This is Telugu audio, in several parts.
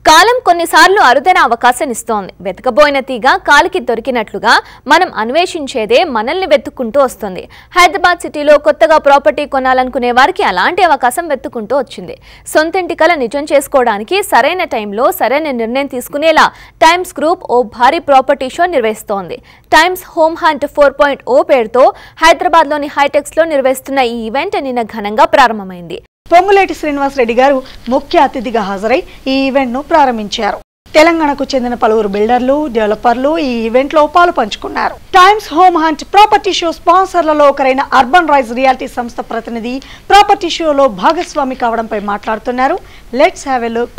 కాలం కొన్నిసార్లు అరుదైన అవకాశం ఇస్తోంది. వెతకబోయిన తీగ కాలికి దొరికినట్లుగా మనం అన్వేషించేదే మనల్ని వెతుక్కుంటూ వస్తుంది. హైదరాబాద్ సిటీలో కొత్తగా ప్రాపర్టీ కొనాలనుకునే వారికి అలాంటి అవకాశం వెతుక్కుంటూ వచ్చింది. సొంతింటి కల నిజం చేసుకోవడానికి సరైన టైంలో సరైన నిర్ణయం తీసుకునేలా టైమ్స్ గ్రూప్ ఓ భారీ ప్రాపర్టీ షో నిర్వహిస్తోంది. టైమ్స్ హోమ్ హంట్ 4.0 పేరుతో హైదరాబాద్లోని హైటెక్స్లో నిర్వహిస్తున్న ఈ ఈవెంట్ నిన్న ఘనంగా ప్రారంభమైంది. పొంగులేటి శ్రీనివాస్ రెడ్డి గారు ముఖ్య అతిథిగా హాజరై ఈ ఈవెంట్ ను ప్రారంభించారు. తెలంగాణకు చెందిన పలువురు బిల్డర్లు, డెవలపర్లు ఈ ఈవెంట్ లో పాలు పంచుకున్నారు. Times Home Hunt property show స్పాన్సర్లలో ఒకరైన అర్బన్ రైజ్ రియాలిటీ సంస్థ ప్రతినిధి ప్రాపర్టీ షోలో భాగస్వామి కావడంపై మాట్లాడుతున్నారు. Let's have a look.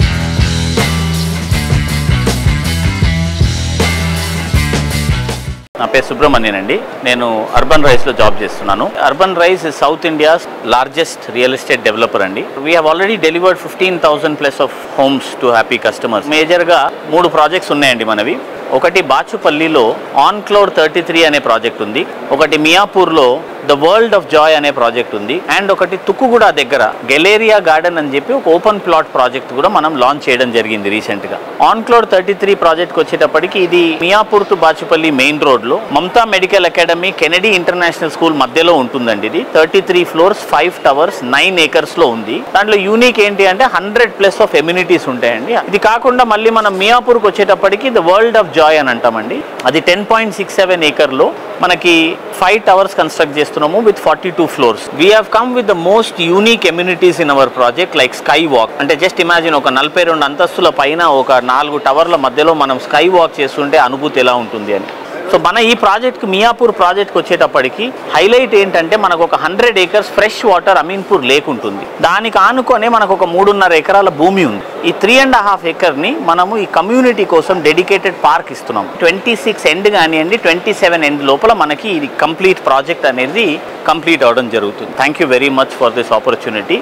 నా పేరు సుబ్రహ్మణ్యన్ అండి. నేను అర్బన్ రైస్లో జాబ్ చేస్తున్నాను. Urban Rise is South India's largest real estate developer అండి. We have already delivered 15,000 plus of homes to happy customers. మేజర్గా 3 ప్రాజెక్ట్స్ ఉన్నాయండి మనవి. ఒకటి బాచుపల్లిలో ఆన్క్లోర్ 33 అనే ప్రాజెక్ట్ ఉంది. ఒకటి మియాపూర్లో ద వరల్డ్ ఆఫ్ జాయ్ అనే ప్రాజెక్ట్ ఉంది. అండ్ ఒకటి తుక్కుగూడ దగ్గర గెలేరియా గార్డెన్ అని చెప్పి ఒక ఓపెన్ ప్లాట్ ప్రాజెక్ట్ కూడా మనం లాంచ్ చేయడం జరిగింది రీసెంట్గా. ఆన్క్లోర్ 33 ప్రాజెక్ట్కి వచ్చేటప్పటికి ఇది మియాపూర్ టు బాచుపల్లి మెయిన్ రోడ్లో Mamata medical academy, Kennedy international school మధ్యలో ఉంటుందండి. ఇది 33 ఫ్లోర్స్, 5 టవర్స్, 9 ఏకర్స్లో ఉంది. దాంట్లో యూనిక్ ఏంటి అంటే 100+ ఆఫ్ ఎమ్యూనిటీస్ ఉంటాయండి. ఇది కాకుండా మళ్ళీ మనం మియాపూర్కి వచ్చేటప్పటికి ద వరల్డ్ ఆఫ్ జాయ్ అని అంటామండి. అది 10.67 ఏకర్లో మనకి 5 టవర్స్ కన్స్ట్రక్ట్ చేస్తున్నాము with 42 floors. We have come with the most unique amenities in our project like sky walk. అంటే జస్ట్ ఇమాజిన్ ఒక 42 అంతస్తుల పైన ఒక 4 టవర్ల మధ్యలో మనం స్కై వాక్ చేస్తుంటే అనుభూతి ఎలా ఉంటుంది అని. సో మన ఈ ప్రాజెక్ట్కి మియాపూర్ ప్రాజెక్ట్కి వచ్చేటప్పటికి హైలైట్ ఏంటంటే మనకు ఒక 100 acres fresh water Ameenpur lake ఉంటుంది. దానికి ఆనుకొనే మనకు ఒక 3.5 ఎకరాల భూమి ఉంది. ఈ 3.5 ఏకర్ని మనము ఈ కమ్యూనిటీ కోసం డెడికేటెడ్ పార్క్ ఇస్తున్నాం. 26 ఎండ్ కానివ్వండి, 27 ఎండ్ లోపల మనకి ఇది కంప్లీట్ ప్రాజెక్ట్ అనేది కంప్లీట్ అవ్వడం జరుగుతుంది. Thank you very much for this opportunity.